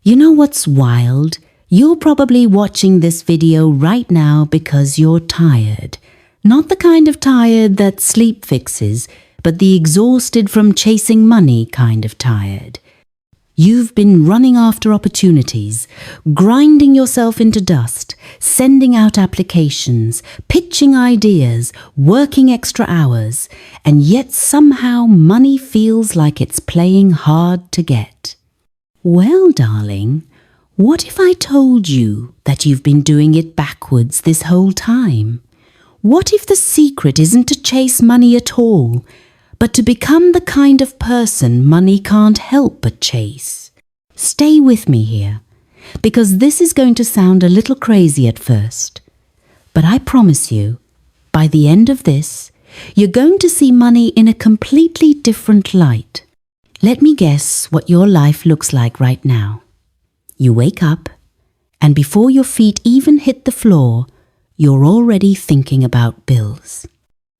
You know what's wild? You're probably watching this video right now because you're tired. Not the kind of tired that sleep fixes, but the exhausted from chasing money kind of tired. You've been running after opportunities, grinding yourself into dust, sending out applications, pitching ideas, working extra hours, and yet somehow money feels like it's playing hard to get. Well, darling, what if I told you that you've been doing it backwards this whole time? What if the secret isn't to chase money at all, but to become the kind of person money can't help but chase? Stay with me here, because this is going to sound a little crazy at first. But I promise you, by the end of this, you're going to see money in a completely different light. Let me guess what your life looks like right now. You wake up, and before your feet even hit the floor, you're already thinking about bills.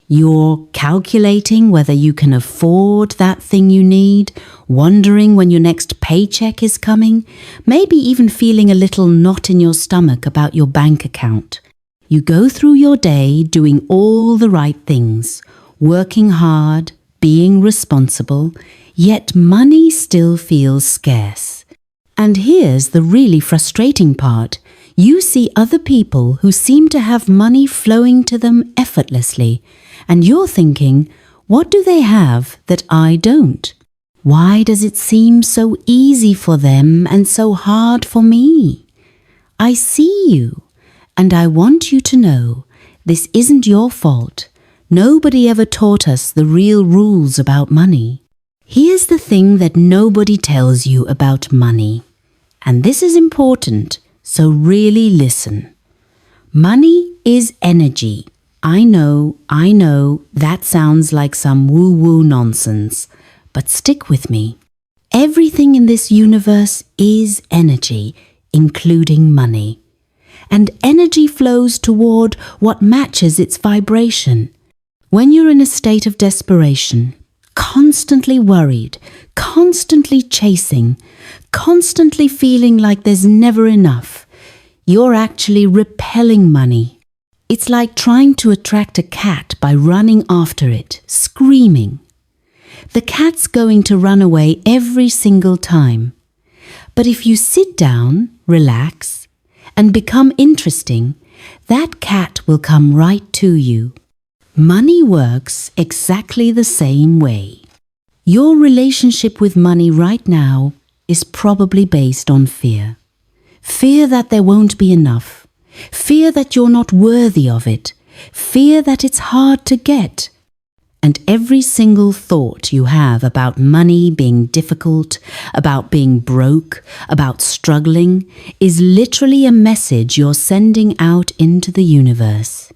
You're calculating whether you can afford that thing you need, wondering when your next paycheck is coming, maybe even feeling a little knot in your stomach about your bank account. You go through your day doing all the right things, working hard, being responsible, yet money still feels scarce. And here's the really frustrating part. You see other people who seem to have money flowing to them effortlessly, and you're thinking, what do they have that I don't? Why does it seem so easy for them and so hard for me? I see you, and I want you to know this isn't your fault. Nobody ever taught us the real rules about money. Here's the thing that nobody tells you about money, and this is important, so really listen. Money is energy. I know, that sounds like some woo-woo nonsense, but stick with me. Everything in this universe is energy, including money. And energy flows toward what matches its vibration. When you're in a state of desperation, constantly worried, constantly chasing, constantly feeling like there's never enough, you're actually repelling money. It's like trying to attract a cat by running after it, screaming. The cat's going to run away every single time. But if you sit down, relax, and become interesting, that cat will come right to you. Money works exactly the same way. Your relationship with money right now is probably based on fear. Fear that there won't be enough. Fear that you're not worthy of it. Fear that it's hard to get. And every single thought you have about money being difficult, about being broke, about struggling, is literally a message you're sending out into the universe.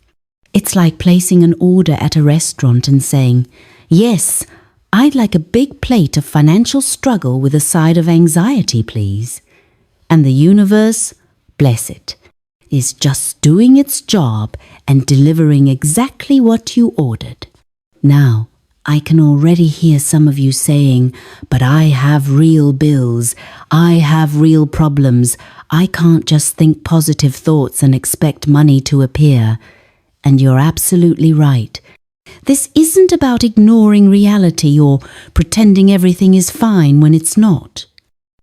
It's like placing an order at a restaurant and saying, "Yes, I'd like a big plate of financial struggle with a side of anxiety, please." And the universe, bless it, is just doing its job and delivering exactly what you ordered. Now, I can already hear some of you saying, "But I have real bills, I have real problems, I can't just think positive thoughts and expect money to appear." And you're absolutely right. This isn't about ignoring reality or pretending everything is fine when it's not.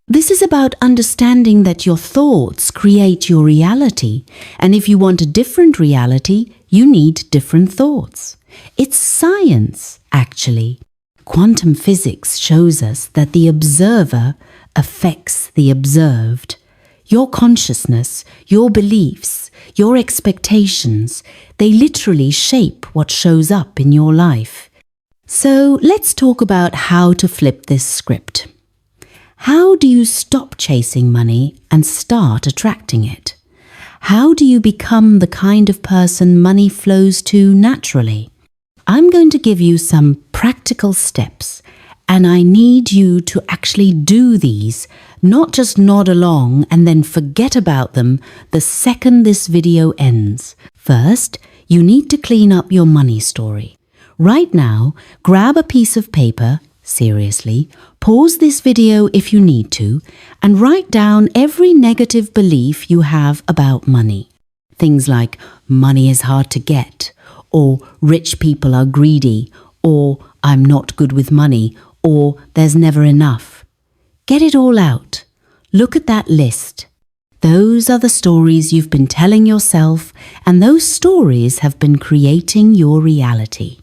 This is about understanding that your thoughts create your reality, and if you want a different reality, you need different thoughts. It's science, actually. Quantum physics shows us that the observer affects the observed. Your consciousness, your beliefs, your expectations, they literally shape what shows up in your life. So let's talk about how to flip this script. How do you stop chasing money and start attracting it? How do you become the kind of person money flows to naturally? I'm going to give you some practical steps, and I need you to actually do these, not just nod along and then forget about them the second this video ends. First, you need to clean up your money story. Right now, grab a piece of paper, Seriously, pause this video if you need to and write down every negative belief you have about money. Things like money is hard to get, or rich people are greedy, or I'm not good with money, or there's never enough. Get it all out. Look at that list. Those are the stories you've been telling yourself, and those stories have been creating your reality.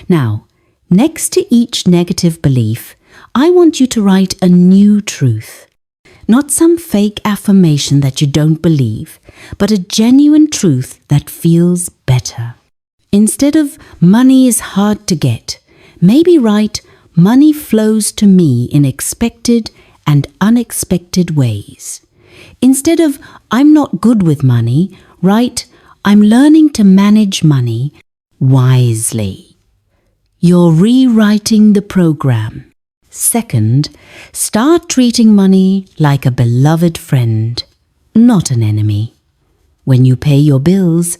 Now, next to each negative belief, I want you to write a new truth. Not some fake affirmation that you don't believe, but a genuine truth that feels better. Instead of money is hard to get, maybe write money flows to me in expected and unexpected ways. Instead of I'm not good with money, write I'm learning to manage money wisely. You're rewriting the program. Second, start treating money like a beloved friend, not an enemy. When you pay your bills,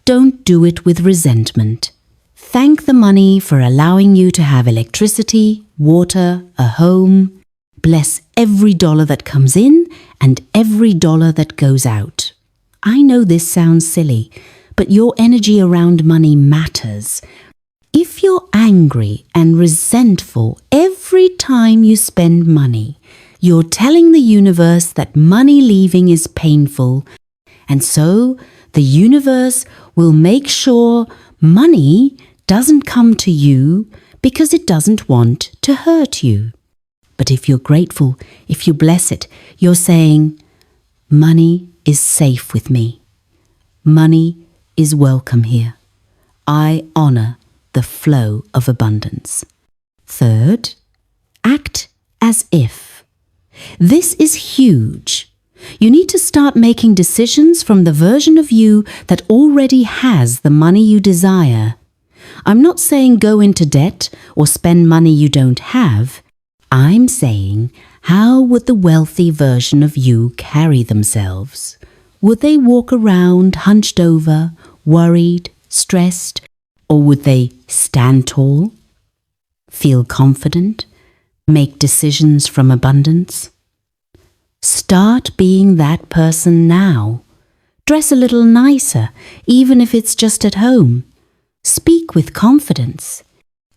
don't do it with resentment. Thank the money for allowing you to have electricity, water, a home. Bless every dollar that comes in and every dollar that goes out. I know this sounds silly, but your energy around money matters. If you're angry and resentful every time you spend money, you're telling the universe that money leaving is painful, and so the universe will make sure money doesn't come to you because it doesn't want to hurt you. But if you're grateful, if you bless it, you're saying, money is safe with me. Money is welcome here. I honor the flow of abundance. Third, act as if. This is huge. You need to start making decisions from the version of you that already has the money you desire. I'm not saying go into debt or spend money you don't have. I'm saying, how would the wealthy version of you carry themselves? Would they walk around hunched over, worried, stressed, or would they stand tall, feel confident, make decisions from abundance? Start being that person now. Dress a little nicer, even if it's just at home. Speak with confidence.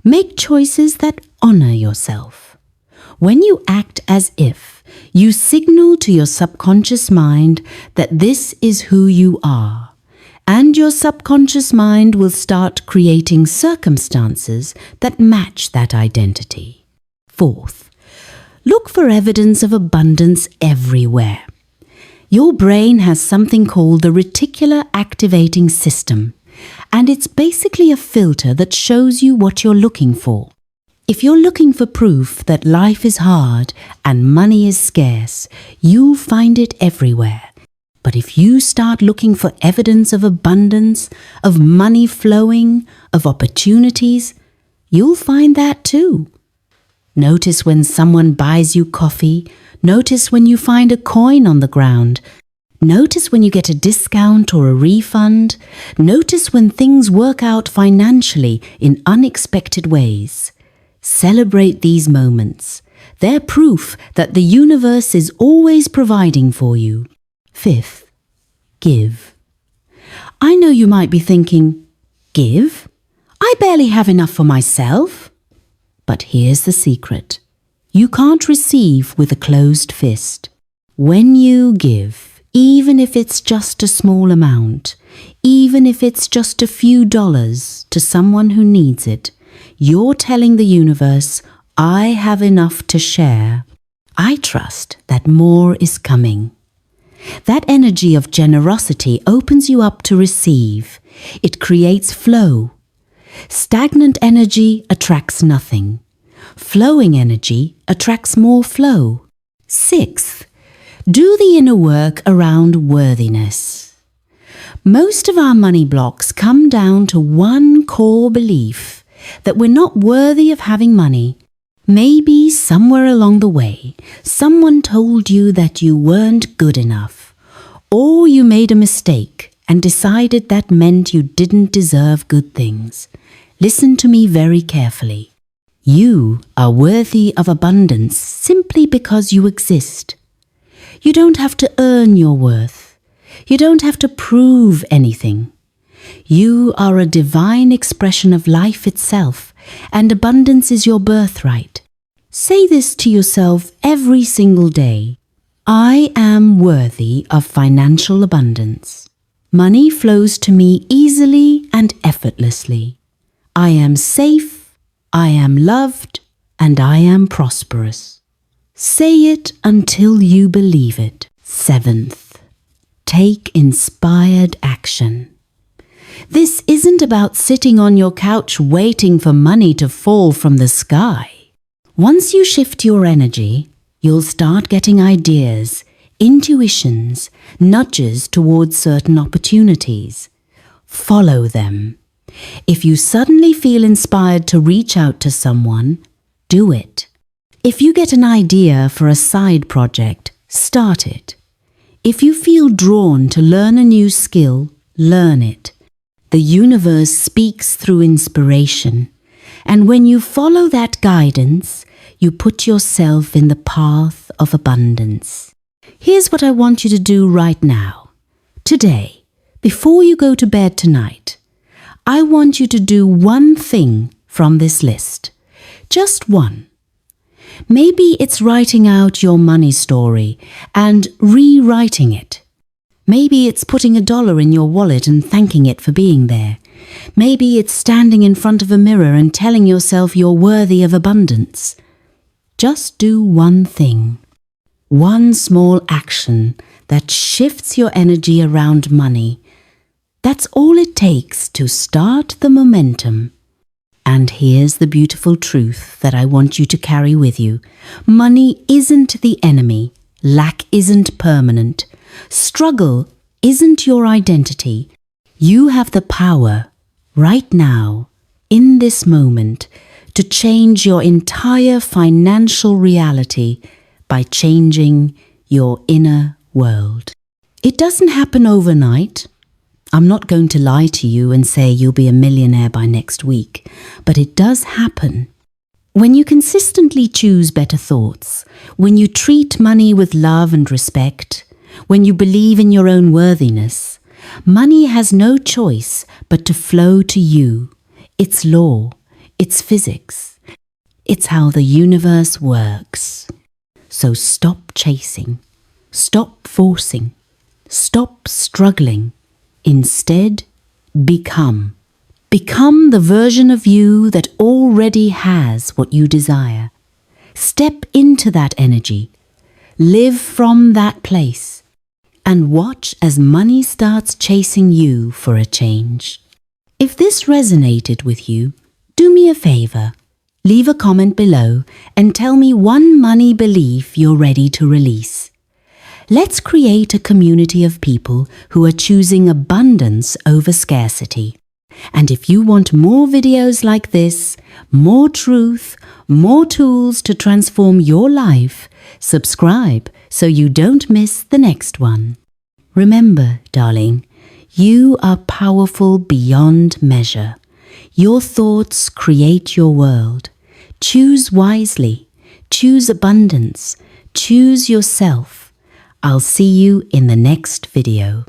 Make choices that honor yourself. When you act as if, you signal to your subconscious mind that this is who you are, and your subconscious mind will start creating circumstances that match that identity. Fourth, look for evidence of abundance everywhere. Your brain has something called the reticular activating system, and it's basically a filter that shows you what you're looking for. If you're looking for proof that life is hard and money is scarce, you'll find it everywhere. But if you start looking for evidence of abundance, of money flowing, of opportunities, you'll find that too. Notice when someone buys you coffee. Notice when you find a coin on the ground. Notice when you get a discount or a refund. Notice when things work out financially in unexpected ways. Celebrate these moments. They're proof that the universe is always providing for you. Fifth, give. I know you might be thinking, give? I barely have enough for myself. But here's the secret. You can't receive with a closed fist. When you give, even if it's just a small amount, even if it's just a few dollars to someone who needs it, you're telling the universe, I have enough to share. I trust that more is coming. That energy of generosity opens you up to receive. It creates flow. Stagnant energy attracts nothing. Flowing energy attracts more flow. Sixth, do the inner work around worthiness. Most of our money blocks come down to one core belief, that we're not worthy of having money. Maybe somewhere along the way, someone told you that you weren't good enough, or you made a mistake and decided that meant you didn't deserve good things. Listen to me very carefully. You are worthy of abundance simply because you exist. You don't have to earn your worth. You don't have to prove anything. You are a divine expression of life itself, and abundance is your birthright. Say this to yourself every single day. I am worthy of financial abundance. Money flows to me easily and effortlessly. I am safe, I am loved, and I am prosperous. Say it until you believe it. 7th, take inspired action. This isn't about sitting on your couch waiting for money to fall from the sky. Once you shift your energy, you'll start getting ideas, intuitions, nudges towards certain opportunities. Follow them. If you suddenly feel inspired to reach out to someone, do it. If you get an idea for a side project, start it. If you feel drawn to learn a new skill, learn it. The universe speaks through inspiration, and when you follow that guidance, you put yourself in the path of abundance. Here's what I want you to do right now. Today, before you go to bed tonight, I want you to do one thing from this list. Just one. Maybe it's writing out your money story and rewriting it. Maybe it's putting $1 in your wallet and thanking it for being there. Maybe it's standing in front of a mirror and telling yourself you're worthy of abundance. Just do one thing. One small action that shifts your energy around money. That's all it takes to start the momentum. And here's the beautiful truth that I want you to carry with you. Money isn't the enemy. Lack isn't permanent. Struggle isn't your identity. You have the power, right now, in this moment, to change your entire financial reality by changing your inner world. It doesn't happen overnight. I'm not going to lie to you and say you'll be a millionaire by next week, but it does happen. When you consistently choose better thoughts, when you treat money with love and respect, when you believe in your own worthiness, money has no choice but to flow to you. It's law, it's physics, it's how the universe works. So stop chasing, stop forcing, stop struggling. Instead, become. Become the version of you that already has what you desire. Step into that energy. Live from that place. And watch as money starts chasing you for a change. If this resonated with you, do me a favor. Leave a comment below and tell me one money belief you're ready to release. Let's create a community of people who are choosing abundance over scarcity. And if you want more videos like this, more truth, more tools to transform your life, subscribe so you don't miss the next one. Remember, darling, you are powerful beyond measure. Your thoughts create your world. Choose wisely. Choose abundance. Choose yourself. I'll see you in the next video.